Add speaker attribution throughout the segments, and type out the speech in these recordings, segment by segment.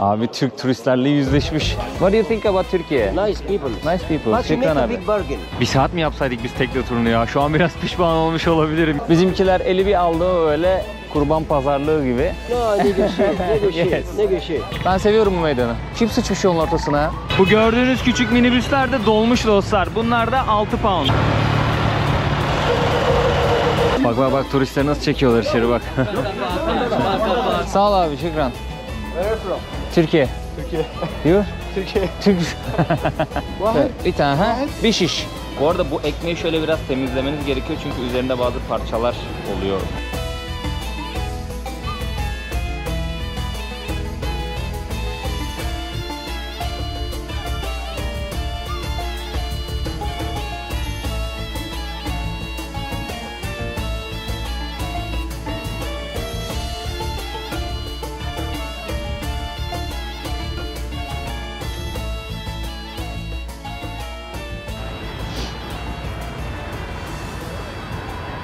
Speaker 1: Abi Türk turistlerle yüzleşmiş. What do you think about Türkiye?
Speaker 2: Nice people.
Speaker 1: Nice people.
Speaker 2: But you make
Speaker 1: Şükran
Speaker 2: a
Speaker 1: abi.
Speaker 2: big bargain.
Speaker 1: Bir saat mi yapsaydık biz tekne turunu ya? Şu an biraz pişman olmuş olabilirim. Bizimkiler eli bir aldı öyle kurban pazarlığı gibi.
Speaker 2: No, negotiate,
Speaker 1: Yes.
Speaker 2: negotiate.
Speaker 1: Ben seviyorum bu meydanı. Kim sıçmış yolun ortasına ya? Bu gördüğünüz küçük minibüsler de dolmuş dostlar. Bunlar da 6 pound. Bak bak bak turistleri nasıl çekiyorlar içeri bak. Sağ ol abi şükran.
Speaker 2: Where from?
Speaker 1: Türkiye.
Speaker 2: Türkiye.
Speaker 1: You?
Speaker 2: Türkiye.
Speaker 1: Bir tane ha? Bir şiş. Bu arada bu ekmeği şöyle biraz temizlemeniz gerekiyor çünkü üzerinde bazı parçalar oluyor.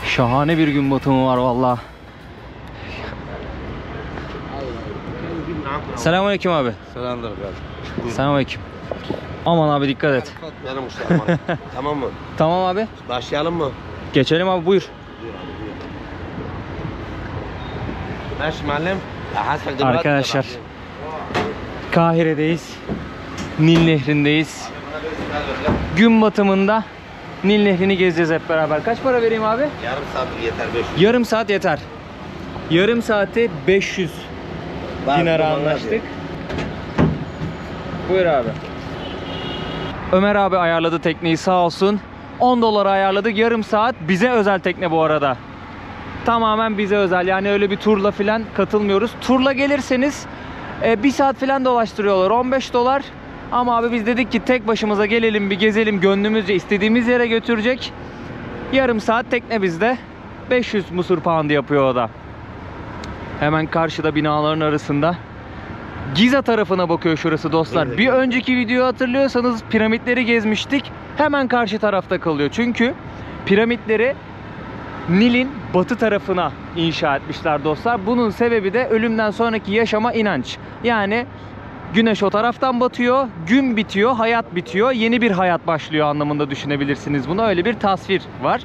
Speaker 1: Şahane bir gün batımı var valla. Selamünaleyküm abi.
Speaker 2: Selamlar abi.
Speaker 1: Selamünaleyküm. Aman abi dikkat et.
Speaker 2: Benim uçlarım var. Tamam mı?
Speaker 1: Tamam abi.
Speaker 2: Başlayalım mı?
Speaker 1: Geçelim abi buyur. Arkadaşlar Kahire'deyiz. Nil Nehri'ndeyiz. Gün batımında Nil Nehri'ni gezeceğiz hep beraber. Kaç para vereyim abi?
Speaker 2: Yarım saat yeter 500.
Speaker 1: Yarım saat yeter. Yarım saate 500 dinara anlaştık. Buyur abi. Ömer abi ayarladı tekneyi sağ olsun. 10 dolara ayarladık yarım saat. Bize özel tekne bu arada. Tamamen bize özel. Yani öyle bir turla falan katılmıyoruz. Turla gelirseniz 1 saat falan dolaştırıyorlar. 15 dolar. Ama abi biz dedik ki tek başımıza gelelim bir gezelim. Gönlümüzce istediğimiz yere götürecek. Yarım saat tekne bizde. 500 Mısır pound yapıyor o da. Hemen karşıda binaların arasında. Giza tarafına bakıyor şurası dostlar. Bir önceki videoyu hatırlıyorsanız piramitleri gezmiştik. Hemen karşı tarafta kalıyor. Çünkü piramitleri Nil'in batı tarafına inşa etmişler dostlar. Bunun sebebi de ölümden sonraki yaşama inanç. Yani güneş o taraftan batıyor, gün bitiyor, hayat bitiyor, yeni bir hayat başlıyor anlamında düşünebilirsiniz bunu. Öyle bir tasvir var.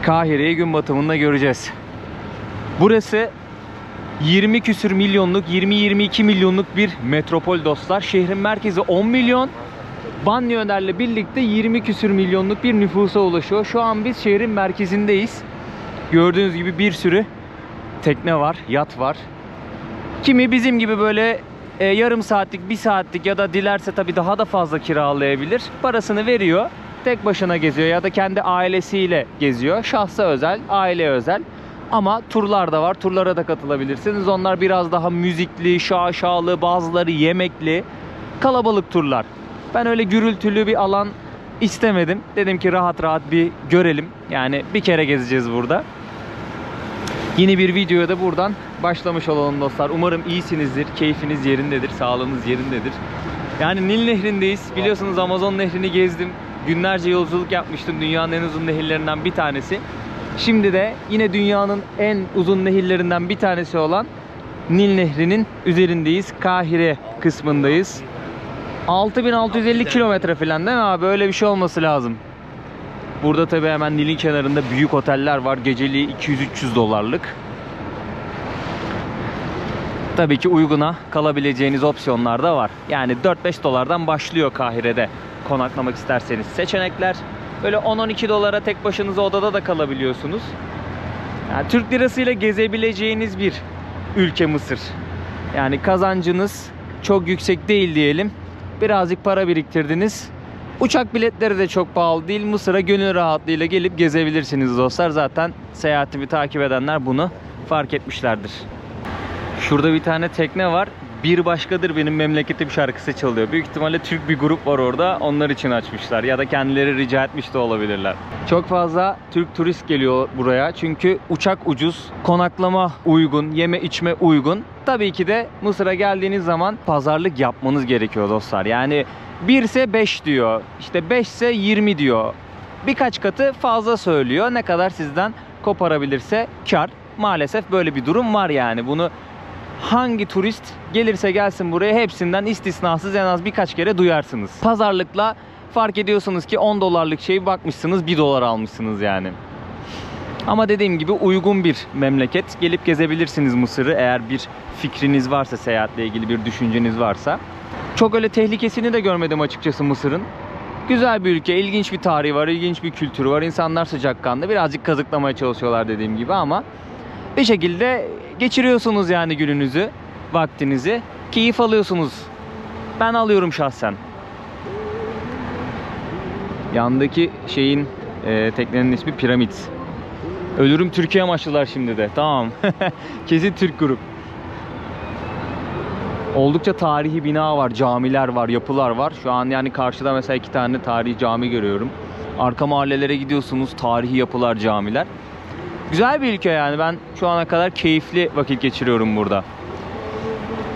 Speaker 1: Kahire'yi gün batımında göreceğiz. Burası 20 küsür milyonluk, 20-22 milyonluk bir metropol dostlar. Şehrin merkezi 10 milyon. Banliyölerle birlikte 20 küsür milyonluk bir nüfusa ulaşıyor. Şu an biz şehrin merkezindeyiz. Gördüğünüz gibi bir sürü tekne var, yat var. Kimi bizim gibi böyle yarım saatlik, 1 saatlik ya da dilerse tabii daha da fazla kiralayabilir. Parasını veriyor, tek başına geziyor ya da kendi ailesiyle geziyor. Şahsa özel, aileye özel. Ama turlar da var, turlara da katılabilirsiniz. Onlar biraz daha müzikli, şaşalı, bazıları yemekli, kalabalık turlar. Ben öyle gürültülü bir alan istemedim. Dedim ki rahat rahat bir görelim. Yani bir kere gezeceğiz burada. Yeni bir videoya da buradan başlamış olalım dostlar. Umarım iyisinizdir, keyfiniz yerindedir, sağlığınız yerindedir. Yani Nil Nehri'ndeyiz. Biliyorsunuz Amazon Nehri'ni gezdim. Günlerce yolculuk yapmıştım. Dünyanın en uzun nehirlerinden bir tanesi. Şimdi de yine dünyanın en uzun nehirlerinden bir tanesi olan Nil Nehri'nin üzerindeyiz. Kahire kısmındayız. 6650 kilometre falan değil mi abi? Öyle bir şey olması lazım. Burada tabii hemen Nil'in kenarında büyük oteller var. Geceliği 200-300 dolarlık. Tabii ki uyguna kalabileceğiniz opsiyonlar da var. Yani 4-5 dolardan başlıyor Kahire'de konaklamak isterseniz. Seçenekler böyle 10-12 dolara tek başınıza odada da kalabiliyorsunuz. Yani Türk lirasıyla gezebileceğiniz bir ülke Mısır. Yani kazancınız çok yüksek değil diyelim. Birazcık para biriktirdiniz. Uçak biletleri de çok pahalı değil. Mısır'a gönül rahatlığıyla gelip gezebilirsiniz dostlar. Zaten seyahatimi takip edenler bunu fark etmişlerdir. Şurada bir tane tekne var. Bir başkadır benim memleketim şarkısı çalıyor. Büyük ihtimalle Türk bir grup var orada. Onlar için açmışlar. Ya da kendileri rica etmiş de olabilirler. Çok fazla Türk turist geliyor buraya. Çünkü uçak ucuz, konaklama uygun, yeme içme uygun. Tabii ki de Mısır'a geldiğiniz zaman pazarlık yapmanız gerekiyor dostlar. Yani 1 ise 5 diyor. İşte 5 ise 20 diyor. Birkaç katı fazla söylüyor. Ne kadar sizden koparabilirse kar. Maalesef böyle bir durum var yani. Bunu hangi turist gelirse gelsin buraya hepsinden istisnasız en az birkaç kere duyarsınız. Pazarlıkla fark ediyorsunuz ki 10 dolarlık şeyi bakmışsınız 1 dolar almışsınız yani. Ama dediğim gibi uygun bir memleket. Gelip gezebilirsiniz Mısır'ı eğer bir fikriniz varsa, seyahatle ilgili bir düşünceniz varsa. Çok öyle tehlikesini de görmedim açıkçası Mısır'ın. Güzel bir ülke, ilginç bir tarihi var, ilginç bir kültürü var. İnsanlar sıcakkanlı, birazcık kazıklamaya çalışıyorlar dediğim gibi ama bir şekilde geçiriyorsunuz yani gününüzü, vaktinizi. Keyif alıyorsunuz. Ben alıyorum şahsen. Yandaki şeyin, teknenin ismi Piramit. Ölürüm Türkiye amaçlılar şimdi de. Tamam. Kesin Türk grup. Oldukça tarihi bina var, camiler var, yapılar var. Şu an yani karşıda mesela 2 tane tarihi cami görüyorum. Arka mahallelere gidiyorsunuz, tarihi yapılar, camiler. Güzel bir ülke yani. Ben şu ana kadar keyifli vakit geçiriyorum burada.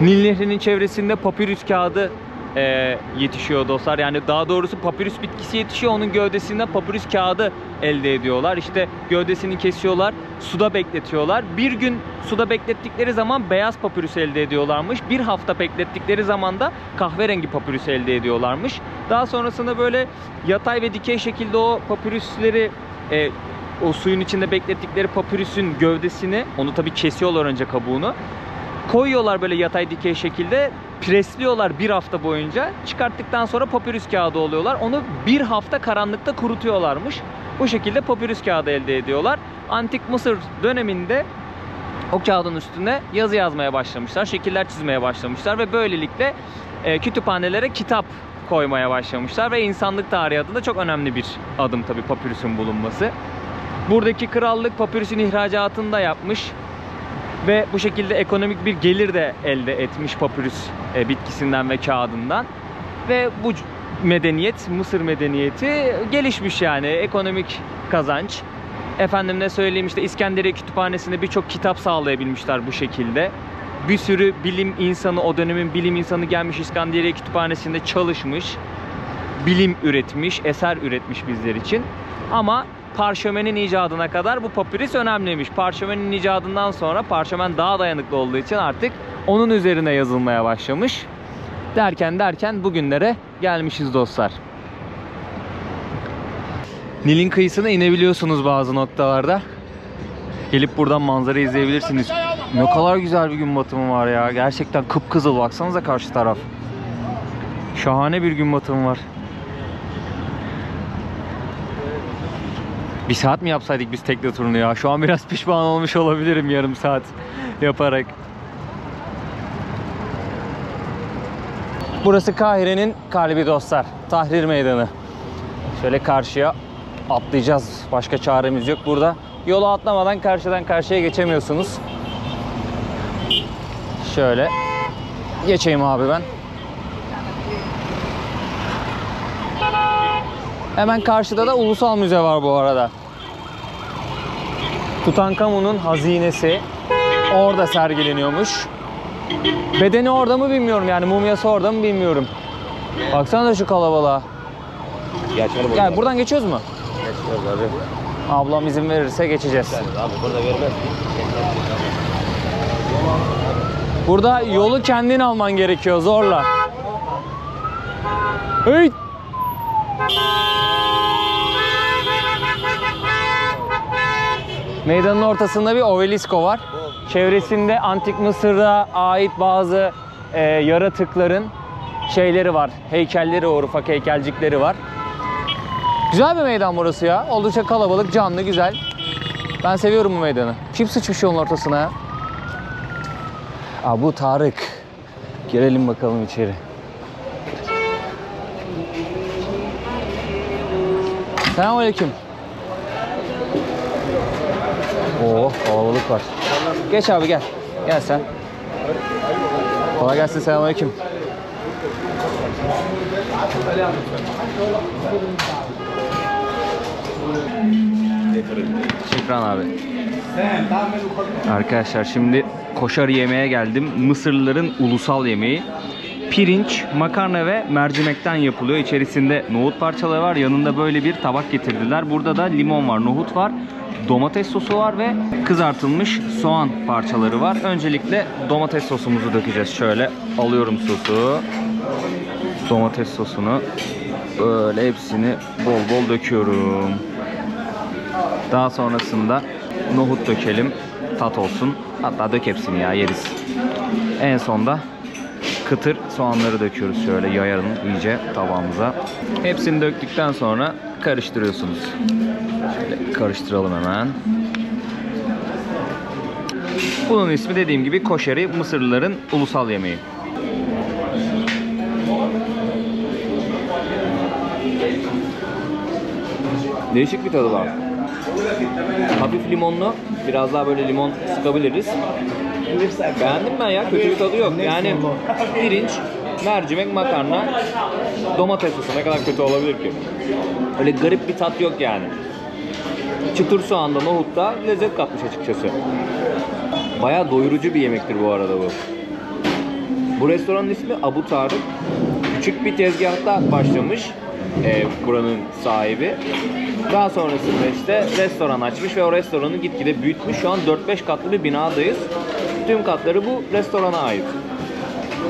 Speaker 1: Nil Nehri'nin çevresinde papirüs kağıdı yetişiyor dostlar. Yani daha doğrusu papirüs bitkisi yetişiyor. Onun gövdesinden papirüs kağıdı elde ediyorlar. İşte gövdesini kesiyorlar, suda bekletiyorlar. Bir gün suda beklettikleri zaman beyaz papirüs elde ediyorlarmış. Bir hafta beklettikleri zaman da kahverengi papirüs elde ediyorlarmış. Daha sonrasında böyle yatay ve dikey şekilde o papirüsleri o suyun içinde beklettikleri papirüsün gövdesini, onu tabii kesiyorlar önce kabuğunu. Koyuyorlar böyle yatay dikey şekilde, presliyorlar bir hafta boyunca. Çıkarttıktan sonra papirüs kağıdı oluyorlar. Onu bir hafta karanlıkta kurutuyorlarmış. Bu şekilde papirüs kağıdı elde ediyorlar. Antik Mısır döneminde o kağıdın üstüne yazı yazmaya başlamışlar, şekiller çizmeye başlamışlar ve böylelikle kütüphanelere kitap koymaya başlamışlar ve insanlık tarihi adına çok önemli bir adım tabii papirüsün bulunması. Buradaki krallık papirüsün ihracatını da yapmış. Ve bu şekilde ekonomik bir gelir de elde etmiş papirüs bitkisinden ve kağıdından. Ve bu medeniyet, Mısır medeniyeti gelişmiş yani. Ekonomik kazanç. Efendim ne söyleyeyim, işte İskenderiye Kütüphanesi'nde birçok kitap sağlayabilmişler bu şekilde. Bir sürü bilim insanı, o dönemin bilim insanı gelmiş İskenderiye Kütüphanesi'nde çalışmış. Bilim üretmiş, eser üretmiş bizler için. Ama parşömenin icadına kadar bu papirüs önemliymiş. Parşömenin icadından sonra parşömen daha dayanıklı olduğu için artık onun üzerine yazılmaya başlamış. Derken bugünlere gelmişiz dostlar. Nil'in kıyısına inebiliyorsunuz bazı noktalarda. Gelip buradan manzara izleyebilirsiniz. Ne kadar güzel bir gün batımı var ya. Gerçekten kıpkızıl, baksanıza karşı taraf. Şahane bir gün batımı var. Bir saat mi yapsaydık biz tekne turunu ya? Şu an biraz pişman olmuş olabilirim yarım saat yaparak. Burası Kahire'nin kalbi dostlar. Tahrir Meydanı. Şöyle karşıya atlayacağız. Başka çaremiz yok burada. Yola atlamadan karşıdan karşıya geçemiyorsunuz. Şöyle geçeyim abi ben. Hemen karşıda da Ulusal Müze var bu arada. Tutankamon'un hazinesi orada sergileniyormuş. Bedeni orada mı bilmiyorum, yani mumyası orada mı bilmiyorum. Baksana da şu kalabalığa. Yani buradan geçiyoruz mu?
Speaker 2: Geçiyoruz abi.
Speaker 1: Ablam izin verirse geçeceğiz.
Speaker 2: Abi burada vermez.
Speaker 1: Burada yolu kendin alman gerekiyor zorla. Hey! Meydanın ortasında bir obelisko var. Çevresinde Antik Mısır'a ait bazı yaratıkların şeyleri var. Heykelleri var, ufak heykelcikleri var. Güzel bir meydan burası ya. Oldukça kalabalık, canlı, güzel. Ben seviyorum bu meydanı. Kim sıçmış yolun ortasına ya? Bu Tarık. Girelim bakalım içeri. Selamünaleyküm. Oo, kalabalık var. Geç abi gel. Gel sen. Kolay gelsin, selamünaleyküm. Şükran abi. Arkadaşlar şimdi koşar yemeğe geldim. Mısırlıların ulusal yemeği. pirinç, makarna ve mercimekten yapılıyor. İçerisinde nohut parçaları var. Yanında böyle bir tabak getirdiler. Burada da limon var, nohut var, domates sosu var ve kızartılmış soğan parçaları var. Öncelikle domates sosumuzu dökeceğiz. Şöyle alıyorum sosu. Domates sosunu böyle hepsini bol bol döküyorum. Daha sonrasında nohut dökelim. Tat olsun. Hatta dök hepsini ya, yeriz. En sonda kıtır soğanları döküyoruz. Şöyle yayalım iyice tabağımıza. Hepsini döktükten sonra karıştırıyorsunuz. Şöyle karıştıralım hemen. Bunun ismi dediğim gibi koşeri, Mısırlıların ulusal yemeği. Değişik bir tadı var. Hafif limonlu, biraz daha böyle limon sıkabiliriz. Beğendim ben ya, kötü bir tadı yok. Yani pirinç, mercimek, makarna, domates sosu, ne kadar kötü olabilir ki? Öyle garip bir tat yok yani. Çıtır soğanda, nohutta lezzet katmış açıkçası. Bayağı doyurucu bir yemektir bu arada bu. Bu restoranın ismi Abu Tarık. Küçük bir tezgahta başlamış buranın sahibi. Daha sonrasında işte restoran açmış ve o restoranı gitgide büyütmüş. Şu an 4-5 katlı bir binadayız. Tüm katları bu restorana ait.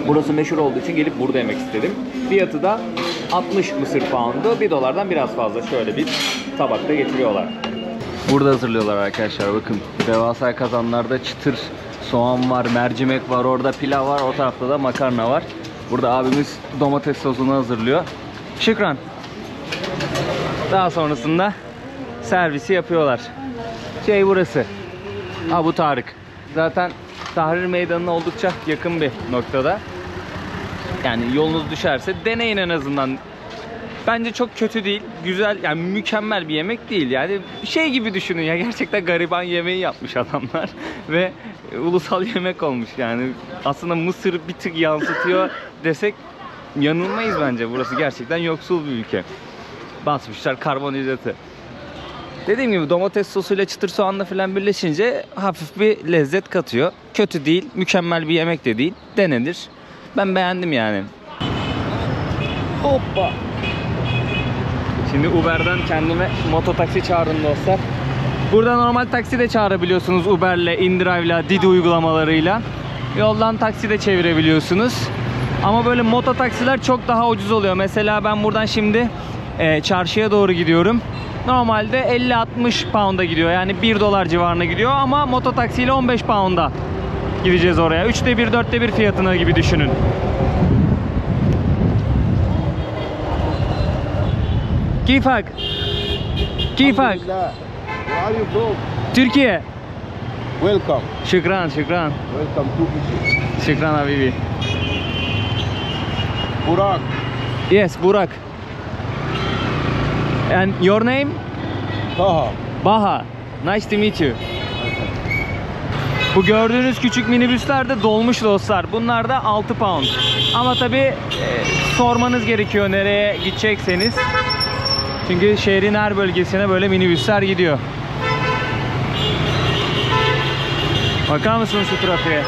Speaker 1: Burası meşhur olduğu için gelip burada yemek istedim. Fiyatı da 60 Mısır poundu. $1'dan biraz fazla şöyle bir tabakta getiriyorlar. Burada hazırlıyorlar arkadaşlar, bakın. Devasa kazanlarda çıtır soğan var, mercimek var, orada pilav var, o tarafta da makarna var. Burada abimiz domates sosunu hazırlıyor. Şükran. Daha sonrasında servisi yapıyorlar. Burası Abu Tarık. Zaten Tahrir Meydanı'na oldukça yakın bir noktada. Yani yolunuz düşerse deneyin en azından. Bence çok kötü değil. Güzel, yani mükemmel bir yemek değil. Yani şey gibi düşünün ya, gerçekten gariban yemeği yapmış adamlar. Ve ulusal yemek olmuş yani. Aslında Mısır'ı bir tık yansıtıyor desek yanılmayız bence. Burası gerçekten yoksul bir ülke. Basmışlar karbonhidratı. Dediğim gibi domates sosuyla çıtır soğanla falan birleşince hafif bir lezzet katıyor. Kötü değil, mükemmel bir yemek de değil. Denenir. Ben beğendim yani. Hoppa. Şimdi Uber'den kendime mototaksi çağırın dostlar. Burada normal taksi de çağırabiliyorsunuz Uber'le, InDrive'la, Didi uygulamalarıyla. Yoldan taksi de çevirebiliyorsunuz. Ama böyle mototaksiler çok daha ucuz oluyor. Mesela ben buradan şimdi çarşıya doğru gidiyorum. Normalde 50-60 pound'a gidiyor. Yani $1 civarına gidiyor ama mototaksiyle 15 pound'a gideceğiz oraya. 3'te 1, 4'te 1 fiyatına gibi düşünün. Kifak. Kifak.
Speaker 3: Where are you from?
Speaker 1: Türkiye.
Speaker 3: Welcome.
Speaker 1: Şükran, şükran.
Speaker 3: Welcome to Egypt.
Speaker 1: Şükran habibi.
Speaker 3: Burak.
Speaker 1: Yes, Burak. And your name?
Speaker 3: Taha.
Speaker 1: Baha. Nice to meet you. Bu gördüğünüz küçük minibüsler de dolmuş dostlar. Bunlar da 6 pound. Ama tabi sormanız gerekiyor nereye gidecekseniz. Çünkü şehrin her bölgesine böyle minibüsler gidiyor. Bakar mısınız şu trafiğe?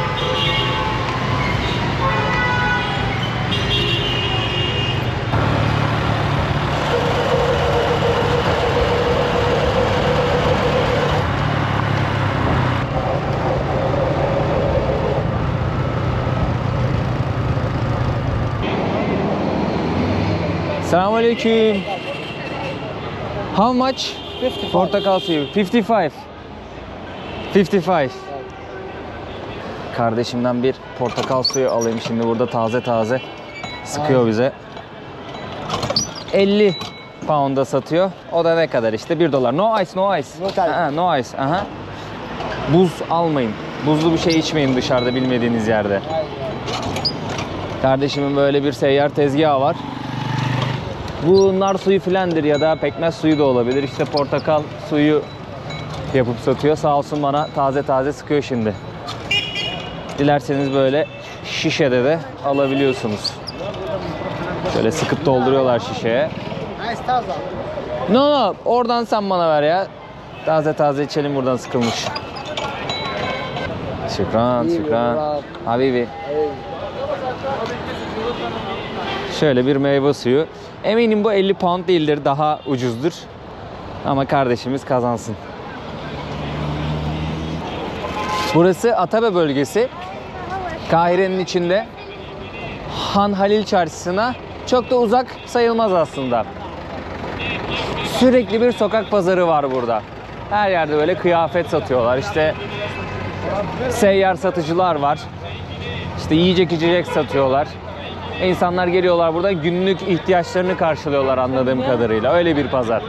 Speaker 1: Selamünaleyküm. How much?
Speaker 4: 55.
Speaker 1: Portakal suyu. 55. 55. Kardeşimden bir portakal suyu alayım şimdi, burada taze taze sıkıyor bize. 50 pound'a satıyor. O da ne kadar işte? $1. No ice, no ice.
Speaker 4: No ice.
Speaker 1: No ice. Aha. Buz almayın. Buzlu bir şey içmeyin dışarıda bilmediğiniz yerde. Kardeşimin böyle bir seyyar tezgahı var. Bu nar suyu filandır ya da pekmez suyu da olabilir. İşte portakal suyu yapıp satıyor. Sağ olsun bana taze taze sıkıyor şimdi. Dilerseniz böyle şişede de alabiliyorsunuz. Şöyle sıkıp dolduruyorlar şişeye. No, oradan sen bana ver ya. Taze taze içelim, buradan sıkılmış. Şükran, şükran. Habibi. Şöyle bir meyve suyu. Eminim bu 50 pound değildir, daha ucuzdur. Ama kardeşimiz kazansın. Burası Atabe bölgesi. Kahire'nin içinde. Han Halil Çarşısı'na çok da uzak sayılmaz aslında. Sürekli bir sokak pazarı var burada. Her yerde böyle kıyafet satıyorlar. İşte seyyar satıcılar var. İşte yiyecek içecek satıyorlar. İnsanlar geliyorlar burada, günlük ihtiyaçlarını karşılıyorlar anladığım kadarıyla. Öyle bir pazar.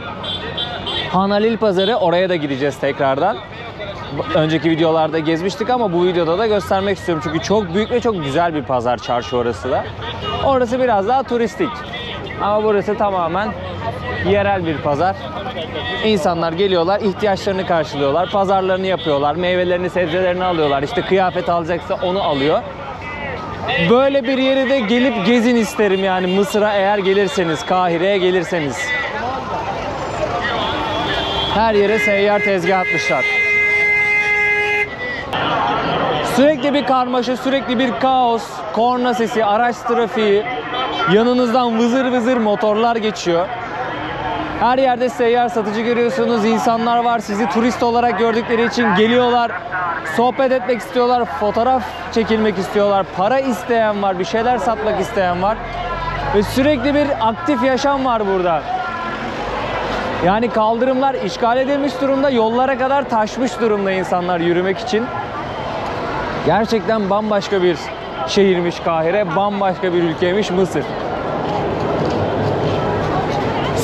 Speaker 1: Han Halil Pazarı, oraya da gideceğiz tekrardan. Önceki videolarda gezmiştik ama bu videoda da göstermek istiyorum. Çünkü çok büyük ve çok güzel bir pazar, çarşı orası da. Orası biraz daha turistik. Ama burası tamamen yerel bir pazar. İnsanlar geliyorlar, ihtiyaçlarını karşılıyorlar, pazarlarını yapıyorlar, meyvelerini, sebzelerini alıyorlar. İşte kıyafet alacaksa onu alıyor. Böyle bir yeri de gelip gezin isterim yani, Mısır'a eğer gelirseniz, Kahire'ye gelirseniz. Her yere seyyar tezgah atmışlar. Sürekli bir karmaşa, sürekli bir kaos, korna sesi, araç trafiği, yanınızdan vızır vızır motorlar geçiyor. Her yerde seyyar satıcı görüyorsunuz, insanlar var, sizi turist olarak gördükleri için geliyorlar, sohbet etmek istiyorlar, fotoğraf çekilmek istiyorlar, para isteyen var, bir şeyler satmak isteyen var. Ve sürekli bir aktif yaşam var burada. Yani kaldırımlar işgal edilmiş durumda, yollara kadar taşmış durumda insanlar yürümek için. Gerçekten bambaşka bir şehirmiş Kahire, bambaşka bir ülkeymiş Mısır.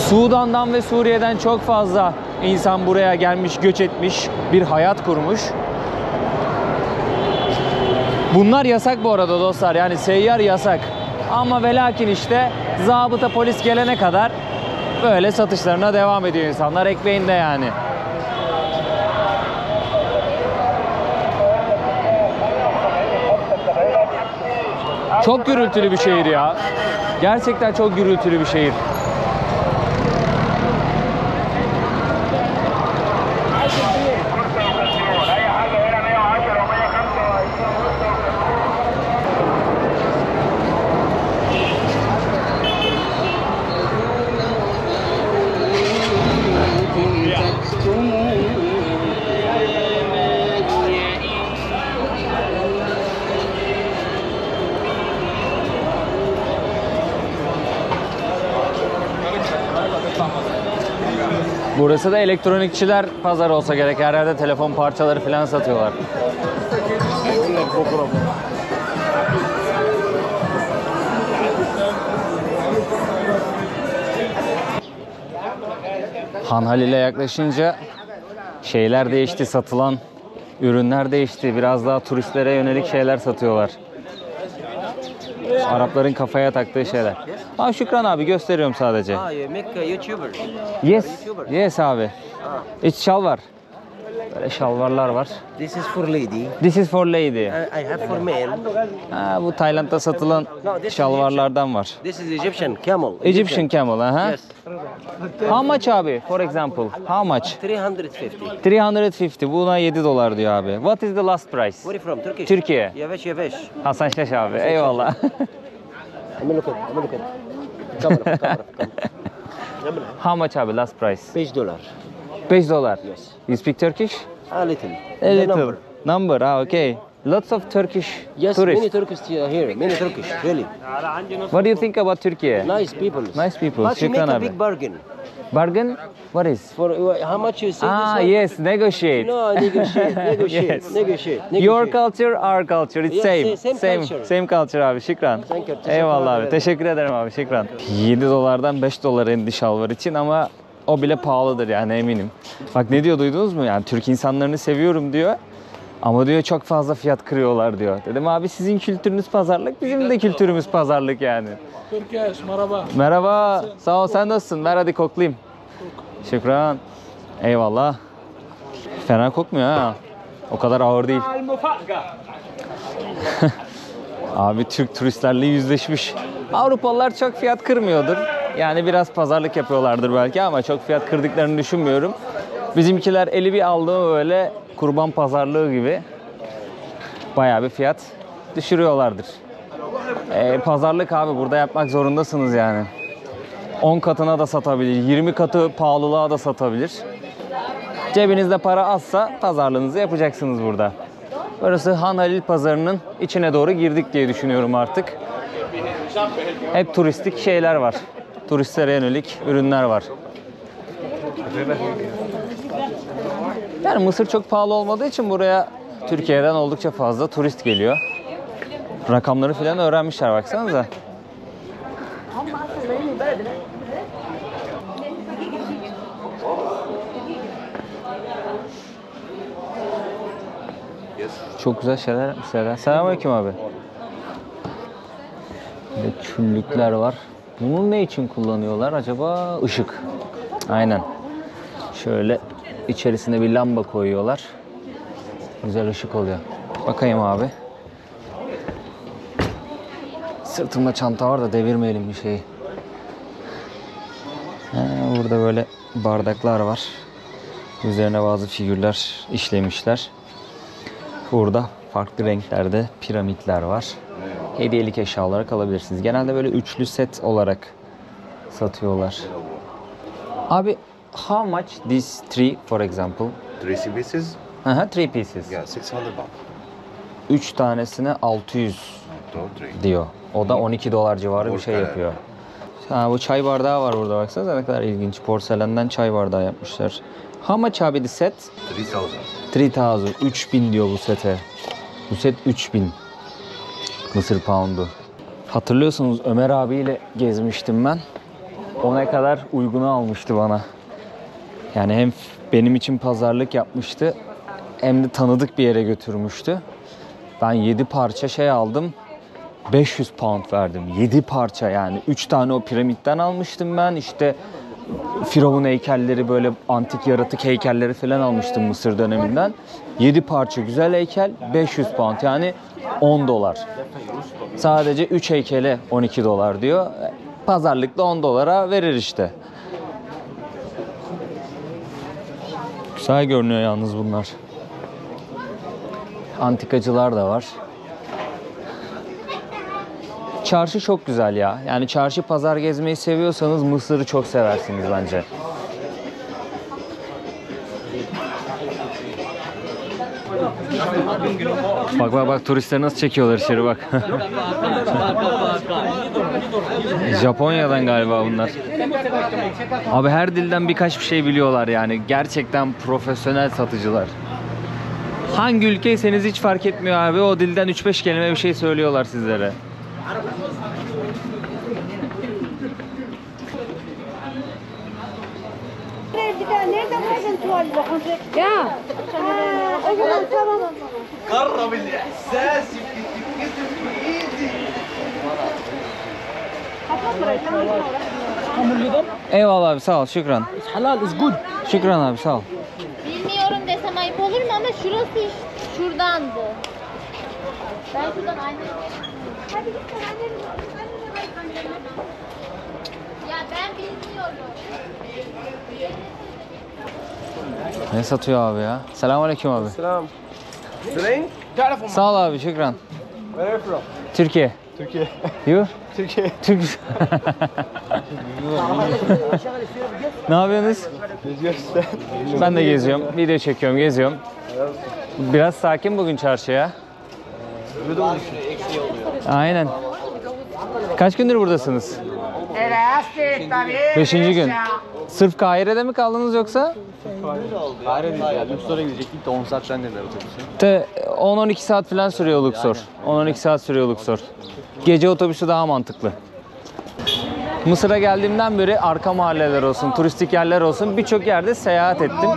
Speaker 1: Sudan'dan ve Suriye'den çok fazla insan buraya gelmiş, göç etmiş, bir hayat kurmuş. Bunlar yasak bu arada dostlar, yani seyyar yasak. Ama ve lakin işte zabıta, polis gelene kadar böyle satışlarına devam ediyor insanlar, ekmeğinde yani. Çok gürültülü bir şehir ya. Gerçekten çok gürültülü bir şehir. Burası da elektronikçiler pazarı olsa gerek. Her yerde telefon parçaları falan satıyorlar. Han Halil'e yaklaşınca şeyler değişti, satılan ürünler değişti. Biraz daha turistlere yönelik şeyler satıyorlar. Arapların kafaya taktığı şeyler. Aa, Şükran abi, gösteriyorum sadece.
Speaker 2: You make YouTuber.
Speaker 1: Yes, yes abi. It's şalvar. Böyle şalvarlar var.
Speaker 2: This is for lady.
Speaker 1: This is for lady.
Speaker 2: I have for men.
Speaker 1: Ha, bu Tayland'da satılan şalvarlardan var.
Speaker 2: This is Egyptian camel.
Speaker 1: Egyptian camel, aha.
Speaker 2: Yes.
Speaker 1: How much abi? For example, how much?
Speaker 2: 350.
Speaker 1: 350. Buna 7 dolar diyor abi. What is the last price?
Speaker 2: Where are you from? Turkish.
Speaker 1: Türkiye.
Speaker 2: Yaveş yaveş.
Speaker 1: Hasan Şaş abi. Eyvallah.
Speaker 2: I'm looking. Kamera.
Speaker 1: How much abi last price?
Speaker 2: $5.
Speaker 1: 5 dolar.
Speaker 2: Yes.
Speaker 1: You speak Turkish?
Speaker 2: A little.
Speaker 1: A little. Number. Ah, okay. Lots of Turkish
Speaker 2: Yes,
Speaker 1: tourists.
Speaker 2: many Turkish here. Many Turkish, really.
Speaker 1: What do you think about Turkey?
Speaker 2: Nice people.
Speaker 1: Nice people.
Speaker 2: But you make
Speaker 1: Şükran
Speaker 2: a
Speaker 1: abi.
Speaker 2: big bargain.
Speaker 1: Bargain? What is?
Speaker 2: For how much you say
Speaker 1: Ah,
Speaker 2: this one?
Speaker 1: yes, negotiate.
Speaker 2: No, negotiate.
Speaker 1: Yes.
Speaker 2: Negotiate.
Speaker 1: Your culture, our culture. It's
Speaker 2: Yes,
Speaker 1: same.
Speaker 2: same culture.
Speaker 1: Same culture abi. Şükran.
Speaker 2: Thank you.
Speaker 1: Eyvallah abi. Teşekkür ederim abi. Şükran. 7 dolardan 5 dolar indi şalvar için ama o bile pahalıdır yani, eminim. Bak ne diyor, duydunuz mu? Yani Türk insanlarını seviyorum diyor. Ama diyor çok fazla fiyat kırıyorlar diyor. Dedim abi, sizin kültürünüz pazarlık, bizim de kültürümüz pazarlık yani.
Speaker 4: Türkiye, merhaba.
Speaker 1: Merhaba. Sağ ol, sen nasılsın? Ver hadi koklayayım. Şükran. Eyvallah. Fena kokmuyor ha. O kadar ağır değil. Abi Türk turistlerle yüzleşmiş. Avrupalılar çok fiyat kırmıyordur. Yani biraz pazarlık yapıyorlardır belki ama çok fiyat kırdıklarını düşünmüyorum. Bizimkiler eli bir aldı mı böyle kurban pazarlığı gibi bayağı bir fiyat düşürüyorlardır. Pazarlık abi, burada yapmak zorundasınız yani. 10 katına da satabilir, 20 katı pahalılığa da satabilir. Cebinizde para azsa pazarlığınızı yapacaksınız burada. Burası Han Halil Pazarı'nın içine doğru girdik diye düşünüyorum artık. Hep turistik şeyler var. Turistlere yönelik ürünler var. Yani Mısır çok pahalı olmadığı için buraya Türkiye'den oldukça fazla turist geliyor. Rakamları falan öğrenmişler, baksanıza. Çok güzel şeyler yapmışlar. Selamünaleyküm abi. Böyle küllükler var. Bunu ne için kullanıyorlar acaba? Işık. Aynen. Şöyle içerisine bir lamba koyuyorlar. Güzel ışık oluyor. Bakayım abi. Sırtımda çanta var da devirmeyelim bir şeyi. Burada böyle bardaklar var. Üzerine bazı figürler işlemişler. Burada farklı renklerde piramitler var. Hediyelik eşya olarak alabilirsiniz. Genelde böyle üçlü set olarak satıyorlar. Abi, how much this three for example?
Speaker 4: 3 pieces?
Speaker 1: Three pieces.
Speaker 4: Yeah, 600 baht.
Speaker 1: 3 tanesine 600
Speaker 4: 3.
Speaker 1: diyor. O da 12 dolar civarı bir şey yapıyor. Bu çay bardağı var burada, baksanıza ne kadar ilginç. Porselenden çay bardağı yapmışlar. How much abi the set?
Speaker 4: 3000.
Speaker 1: 3000. 3000 diyor bu sete. Bu set 3000. Mısır poundu. Hatırlıyorsunuz, Ömer abiyle gezmiştim ben. O ne kadar uygunu almıştı bana. Yani hem benim için pazarlık yapmıştı, hem de tanıdık bir yere götürmüştü. Ben 7 parça şey aldım. 500 pound verdim. 7 parça yani. 3 tane o piramitten almıştım ben. İşte Firavun heykelleri, böyle antik yaratık heykelleri falan almıştım Mısır döneminden. 7 parça güzel heykel, 500 pound yani 10 dolar. Sadece 3 heykele 12 dolar diyor. Pazarlıkta 10 dolara verir işte. Güzel görünüyor yalnız bunlar. Antikacılar da var. Çarşı çok güzel ya. Yani çarşı pazar gezmeyi seviyorsanız Mısır'ı çok seversiniz bence. Bak turistleri nasıl çekiyorlar içeri, bak. Japonya'dan galiba bunlar. Abi her dilden birkaç bir şey biliyorlar yani. Gerçekten profesyonel satıcılar. Hangi ülkeyseniz hiç fark etmiyor abi. O dilden 3-5 kelime bir şey söylüyorlar sizlere.
Speaker 5: Nereden buldun tuvalı? Ya. O zaman tamam.
Speaker 6: قرب الإحساس يمكن تتكتب بإيدي.
Speaker 1: Eyvallah abi, sağ ol, şükran.
Speaker 2: Halal is good.
Speaker 1: Şükran abi, sağ ol.
Speaker 5: Bilmiyorum desem ayıp olur mu ama şurası şuradandı. Ben şuradan aynı. Hadi git sen Ya ben bilmiyorum.
Speaker 1: Ne satıyor abi ya? Selamünaleyküm abi.
Speaker 3: Selam. Drink?
Speaker 1: Sağ ol abi, şükran.
Speaker 3: Where are you from?
Speaker 1: Türkiye.
Speaker 3: Türkiye.
Speaker 1: You?
Speaker 3: Türkiye.
Speaker 1: Türk. Ne yapıyorsunuz?
Speaker 3: Geziyorsun.
Speaker 1: Ben de geziyorum. Video çekiyorum, geziyorum. Biraz sakin bugün çarşıya. Aynen. Kaç gündür buradasınız? 5. gün. Sırf Kahire'de mi kaldınız yoksa?
Speaker 3: Kahire'deyiz ya. Luxor'a gidecektik de 10 saatten dediler otobüse.
Speaker 1: 10-12 saat falan sürüyor Luxor. 10-12 saat sürüyor Luxor. Gece otobüsü daha mantıklı. Mısır'a geldiğimden beri arka mahalleler olsun, turistik yerler olsun birçok yerde seyahat ettim.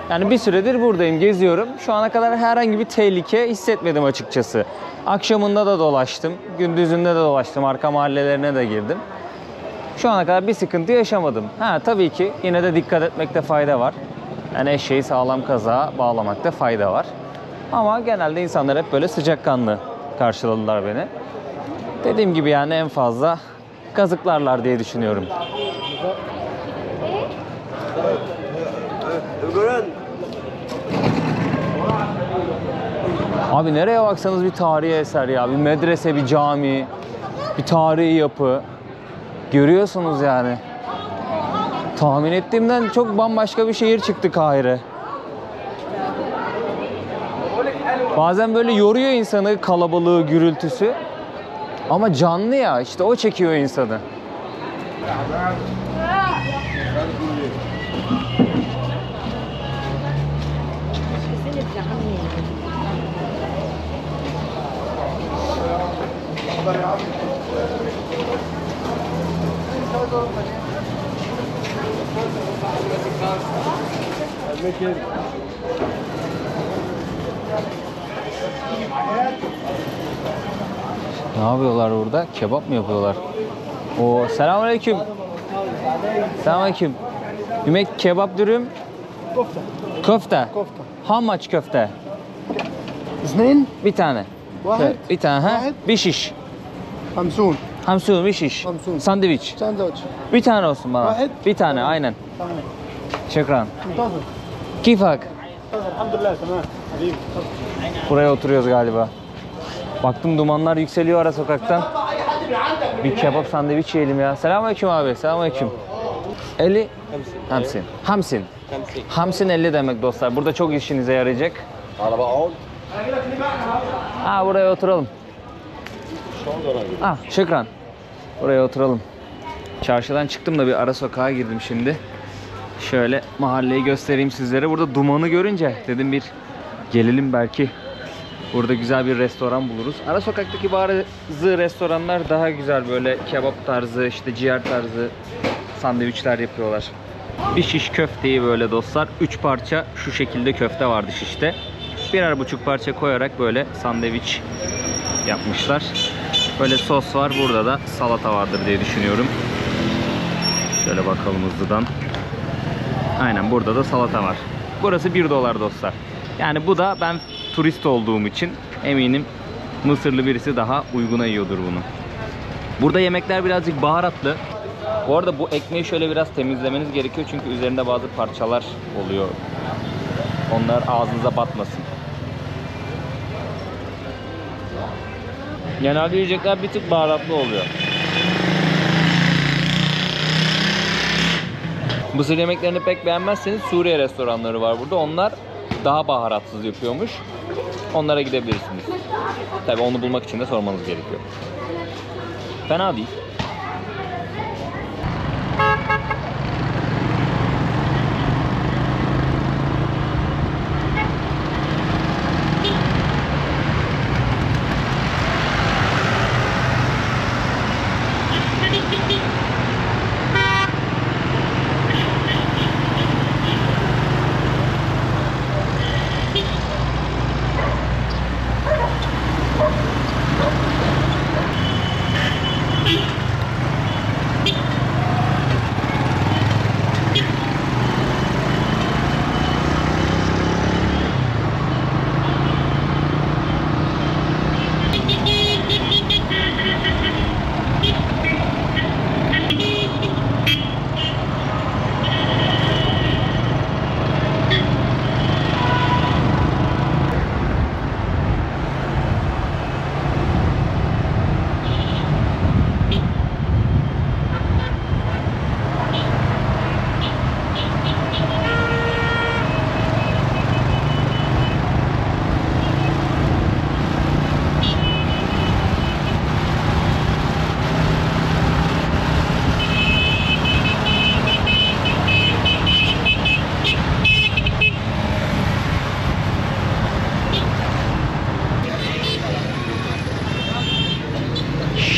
Speaker 1: Yani bir süredir buradayım, geziyorum. Şu ana kadar herhangi bir tehlike hissetmedim açıkçası. Akşamında da dolaştım, gündüzünde de dolaştım, arka mahallelerine de girdim. Şu ana kadar bir sıkıntı yaşamadım. Tabii ki yine de dikkat etmekte fayda var. Yani eşeği sağlam kazığa bağlamakta fayda var. Ama genelde insanlar hep böyle sıcakkanlı karşıladılar beni. Dediğim gibi yani en fazla kazıklarlar diye düşünüyorum. Abi nereye baksanız bir tarihi eser ya. Bir medrese, bir cami. bir tarihi yapı. Görüyorsunuz yani. Tahmin ettiğimden çok bambaşka bir şehir çıktı Kahire. Bazen böyle yoruyor insanı kalabalığı, gürültüsü. Ama canlı ya, işte o çekiyor insanı. Ne yapıyorlar burada? Kebap mı yapıyorlar? Oo, selamünaleyküm. Selamünaleyküm. You make kebap dürüm? Köfte. How much köfte?
Speaker 7: اثنين
Speaker 1: Bir tane.
Speaker 7: واحد
Speaker 1: Bir tane ha?
Speaker 7: واحد.
Speaker 1: Bir şiş.
Speaker 7: 50
Speaker 1: Hamsun bir şiş.
Speaker 7: Hamsun.
Speaker 1: Sandviç.
Speaker 7: ساندوتش
Speaker 1: Bir tane olsun bana.
Speaker 7: واحد.
Speaker 1: Bir tane aynen.
Speaker 7: تمام
Speaker 1: Şükran.
Speaker 7: منتظر
Speaker 1: Kifak.
Speaker 7: الحمد لله تمام حبيبي
Speaker 1: Buraya oturuyoruz galiba. Baktım dumanlar yükseliyor ara sokaktan. Bir kebap sandviç yiyelim ya. Selamünaleyküm abi. Selamünaleyküm. 50 Hamsin. Hamsin. Hamsin 50 demek dostlar. Burada çok işinize yarayacak. Ha, buraya oturalım. Ah, şükran. Buraya oturalım. Çarşıdan çıktım da bir ara sokağa girdim şimdi. Şöyle mahalleyi göstereyim sizlere. Burada dumanı görünce dedim bir gelelim, belki burada güzel bir restoran buluruz. Ara sokaktaki bazı restoranlar daha güzel, böyle kebap tarzı, işte ciğer tarzı sandviçler yapıyorlar. Bir şiş köfteyi böyle dostlar 3 parça şu şekilde köfte vardı şişte. 1,5 parça koyarak böyle sandviç yapmışlar. Böyle sos var. Burada da salata vardır diye düşünüyorum. Şöyle bakalım hızlıdan. Aynen, burada da salata var. Burası $1 dostlar. Yani bu da ben turist olduğum için eminim Mısırlı birisi daha uyguna yiyordur bunu. Burada yemekler birazcık baharatlı. Bu arada bu ekmeği şöyle biraz temizlemeniz gerekiyor çünkü üzerinde bazı parçalar oluyor. Onlar ağzınıza batmasın. Genelde yiyecekler bir tık baharatlı oluyor. Mısır yemeklerini pek beğenmezseniz Suriye restoranları var burada. Onlar daha baharatsız yapıyormuş. Onlara gidebilirsiniz. Tabii onu bulmak için de sormanız gerekiyor. Fena değil.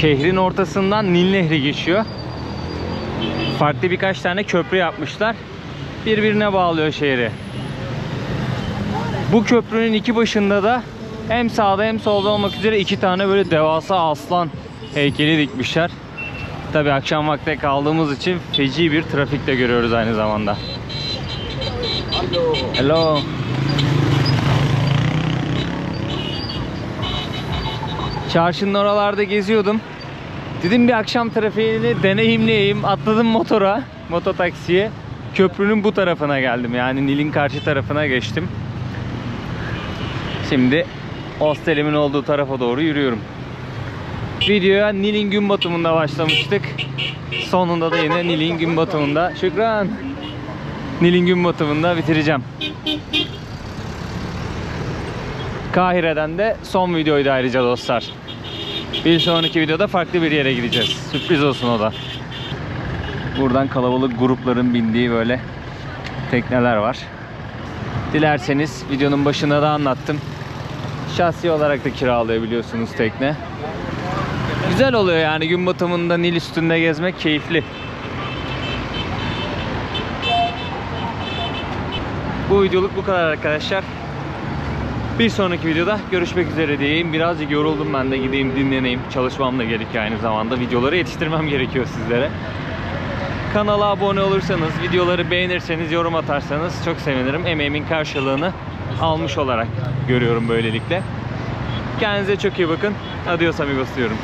Speaker 1: Şehrin ortasından Nil Nehri geçiyor. Farklı birkaç tane köprü yapmışlar. Birbirine bağlıyor şehri. Bu köprünün iki başında da hem sağda hem solda olmak üzere iki tane böyle devasa aslan heykeli dikmişler. Tabii akşam vakti kaldığımız için feci bir trafik de görüyoruz aynı zamanda. Hello. Çarşının oralarda geziyordum. Dedim bir akşam trafiğini deneyimleyeyim. Atladım motora, mototaksiye. Köprünün bu tarafına geldim. Yani Nil'in karşı tarafına geçtim. Şimdi hostelimin olduğu tarafa doğru yürüyorum. Videoya Nil'in gün batımında başlamıştık. Sonunda da yine Nil'in gün batımında. Şükran. Nil'in gün batımında bitireceğim. Kahire'den de son videoydu ayrıca dostlar. Bir sonraki videoda farklı bir yere gideceğiz. Sürpriz olsun o da. Buradan kalabalık grupların bindiği böyle tekneler var. Dilerseniz videonun başında da anlattım. Şahsi olarak da kiralayabiliyorsunuz tekne. Güzel oluyor yani, gün batımında Nil üstünde gezmek keyifli. Bu videoluk bu kadar arkadaşlar. Bir sonraki videoda görüşmek üzere diyeyim. Birazcık yoruldum ben de, gideyim dinleneyim. Çalışmam da gerekiyor aynı zamanda. Videoları yetiştirmem gerekiyor sizlere. Kanala abone olursanız, videoları beğenirseniz, yorum atarsanız çok sevinirim. Emeğimin karşılığını almış olarak görüyorum böylelikle. Kendinize çok iyi bakın. Adios amigos diyorum.